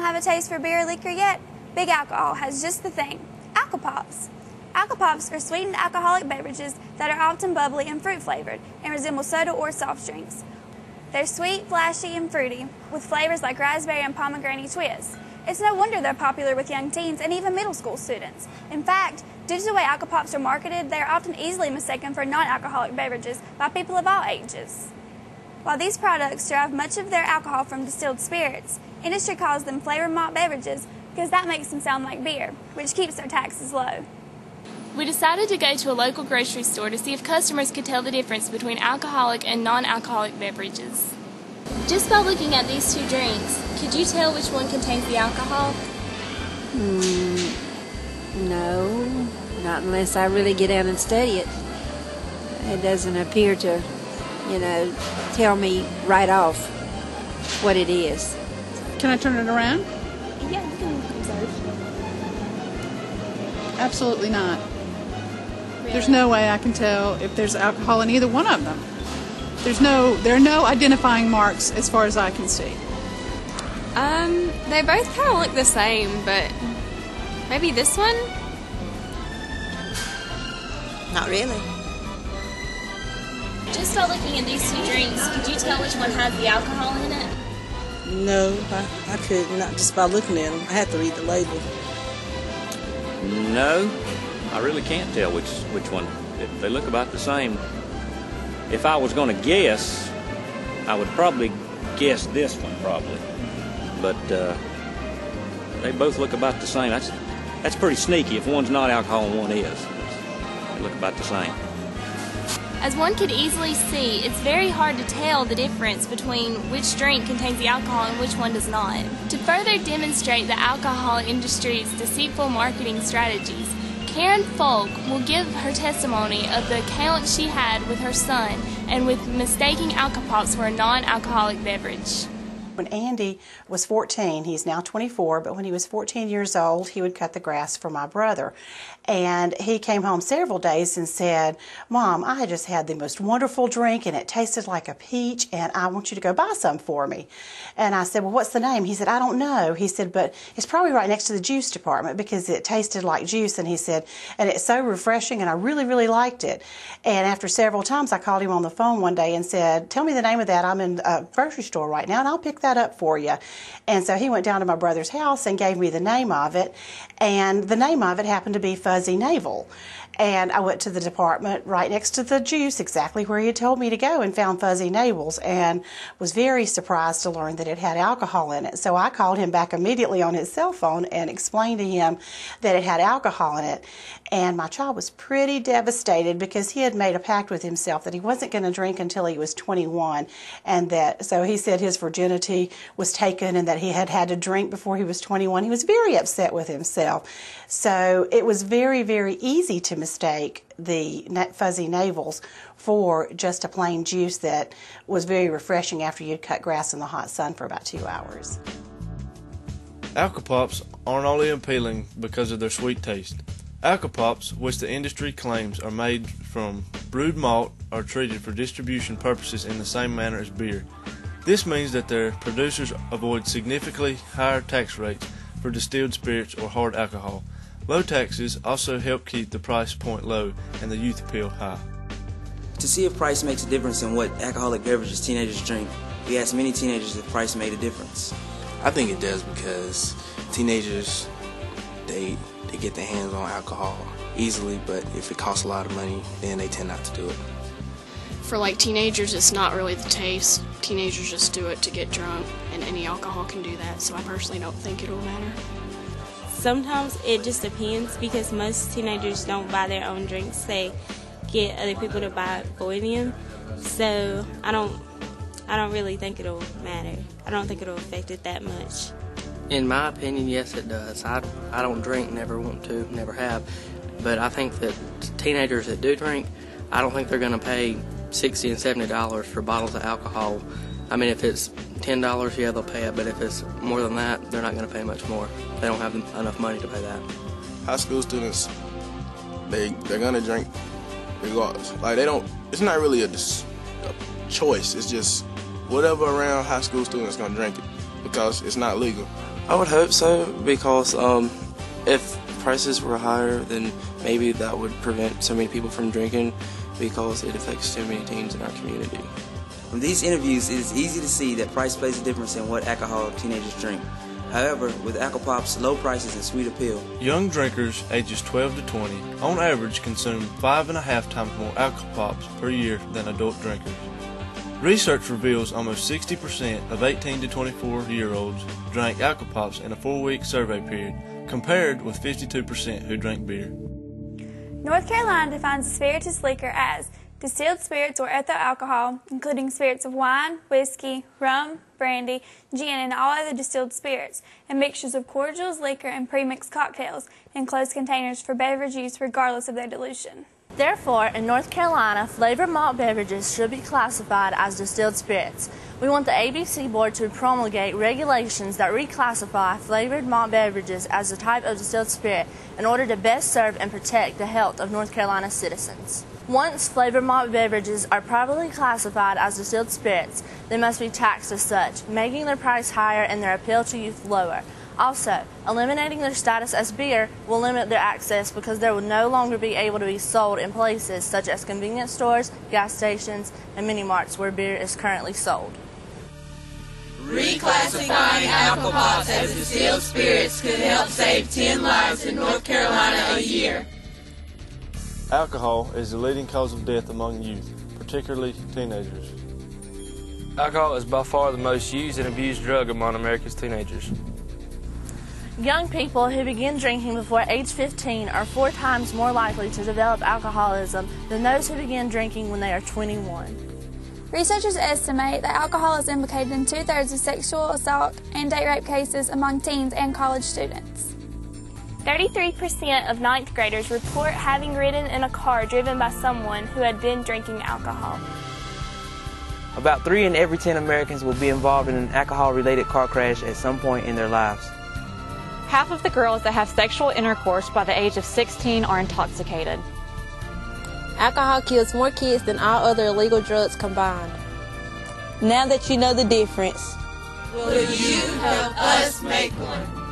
have a taste for beer or liquor yet? Big Alcohol has just the thing, AlcoPops. AlcoPops are sweetened alcoholic beverages that are often bubbly and fruit flavored and resemble soda or soft drinks. They're sweet, flashy, and fruity, with flavors like raspberry and pomegranate twist. It's no wonder they're popular with young teens and even middle school students. In fact, due to the way AlcoPops are marketed, they are often easily mistaken for non-alcoholic beverages by people of all ages. While these products derive much of their alcohol from distilled spirits, industry calls them flavored malt beverages because that makes them sound like beer, which keeps their taxes low. We decided to go to a local grocery store to see if customers could tell the difference between alcoholic and non-alcoholic beverages. Just by looking at these two drinks, could you tell which one contains the alcohol? No, not unless I really get down and study it. It doesn't appear to, tell me right off what it is. Can I turn it around? Yeah, you can observe. Absolutely not. Really? There's no way I can tell if there's alcohol in either one of them. There are no identifying marks as far as I can see. They both kind of look the same, but maybe this one? Not really. Just by looking at these two drinks, could you tell which one has the alcohol in it? No, I could not just by looking at them. I have to read the label. No, I really can't tell which one. They look about the same. If I was going to guess, I would probably guess this one, probably. But they both look about the same. That's pretty sneaky if one's not alcohol and one is. They look about the same. As one could easily see, it's very hard to tell the difference between which drink contains the alcohol and which one does not. To further demonstrate the alcohol industry's deceitful marketing strategies, Karen Folk will give her testimony of the account she had with her son and with mistaking AlcoPops for a non-alcoholic beverage. When Andy was 14, he's now 24, but when he was 14 years old, he would cut the grass for my brother. And he came home several days and said, "Mom, I just had the most wonderful drink and it tasted like a peach and I want you to go buy some for me." And I said, "Well, what's the name?" He said, "I don't know." He said, "But it's probably right next to the juice department because it tasted like juice." And he said, "And it's so refreshing and I really, really liked it." And after several times, I called him on the phone one day and said, "Tell me the name of that. I'm in a grocery store right now and I'll pick that up for you." And so he went down to my brother's house and gave me the name of it, and the name of it happened to be Fuzzy Navel. And I went to the department right next to the juice, exactly where he had told me to go, and found Fuzzy Navels, and was very surprised to learn that it had alcohol in it. So I called him back immediately on his cell phone and explained to him that it had alcohol in it. And my child was pretty devastated because he had made a pact with himself that he wasn't going to drink until he was 21, and so he said his virginity was taken and that he had had to drink before he was 21. He was very upset with himself. So it was very, very easy to mistake the Fuzzy Navels for just a plain juice that was very refreshing after you'd cut grass in the hot sun for about 2 hours. AlcoPops aren't only appealing because of their sweet taste. AlcoPops, which the industry claims are made from brewed malt, are treated for distribution purposes in the same manner as beer. This means that their producers avoid significantly higher tax rates for distilled spirits or hard alcohol. Low taxes also help keep the price point low and the youth appeal high. To see if price makes a difference in what alcoholic beverages teenagers drink, we asked many teenagers if price made a difference. I think it does because teenagers, they get their hands on alcohol easily, but if it costs a lot of money, then they tend not to do it. For teenagers, it's not really the taste. Teenagers just do it to get drunk, and any alcohol can do that, so I personally don't think it'll matter. Sometimes it just depends because most teenagers don't buy their own drinks. They get other people to buy it for them. So I don't really think it'll matter. I don't think it'll affect it that much. In my opinion, yes, it does. I don't drink, never want to, never have. But I think that teenagers that do drink, I don't think they're going to pay $60 and $70 for bottles of alcohol. I mean, if it's $10, yeah, they'll pay it, but if it's more than that, they're not going to pay much more. They don't have enough money to pay that. High school students, they're going to drink regardless. It's not really a choice. It's just whatever around high school students going to drink it because it's not legal. I would hope so, because if prices were higher, then maybe that would prevent so many people from drinking, because it affects too many teens in our community. From these interviews, it is easy to see that price plays a difference in what alcohol teenagers drink. However, with AlcoPops' low prices and sweet appeal, young drinkers ages 12 to 20 on average consume 5.5 times more AlcoPops per year than adult drinkers. Research reveals almost 60% of 18 to 24-year-olds drank AlcoPops in a 4-week survey period, compared with 52% who drank beer. North Carolina defines spirituous liquor as distilled spirits or ethyl alcohol, including spirits of wine, whiskey, rum, brandy, gin, and all other distilled spirits, and mixtures of cordials, liquor, and pre-mixed cocktails in closed containers for beverage use regardless of their dilution. Therefore, in North Carolina, flavored malt beverages should be classified as distilled spirits. We want the ABC Board to promulgate regulations that reclassify flavored malt beverages as a type of distilled spirit in order to best serve and protect the health of North Carolina citizens. Once flavored malt beverages are properly classified as distilled spirits, they must be taxed as such, making their price higher and their appeal to youth lower. Also, eliminating their status as beer will limit their access because they will no longer be able to be sold in places such as convenience stores, gas stations, and mini-marts where beer is currently sold. Reclassifying AlcoPops as distilled spirits could help save 10 lives in North Carolina a year. Alcohol is the leading cause of death among youth, particularly teenagers. Alcohol is by far the most used and abused drug among America's teenagers. Young people who begin drinking before age 15 are 4 times more likely to develop alcoholism than those who begin drinking when they are 21. Researchers estimate that alcohol is implicated in 2/3 of sexual assault and date rape cases among teens and college students. 33% of 9th graders report having ridden in a car driven by someone who had been drinking alcohol. about 3 in every 10 Americans will be involved in an alcohol-related car crash at some point in their lives. Half of the girls that have sexual intercourse by the age of 16 are intoxicated. Alcohol kills more kids than all other illegal drugs combined. Now that you know the difference, will you help us make one?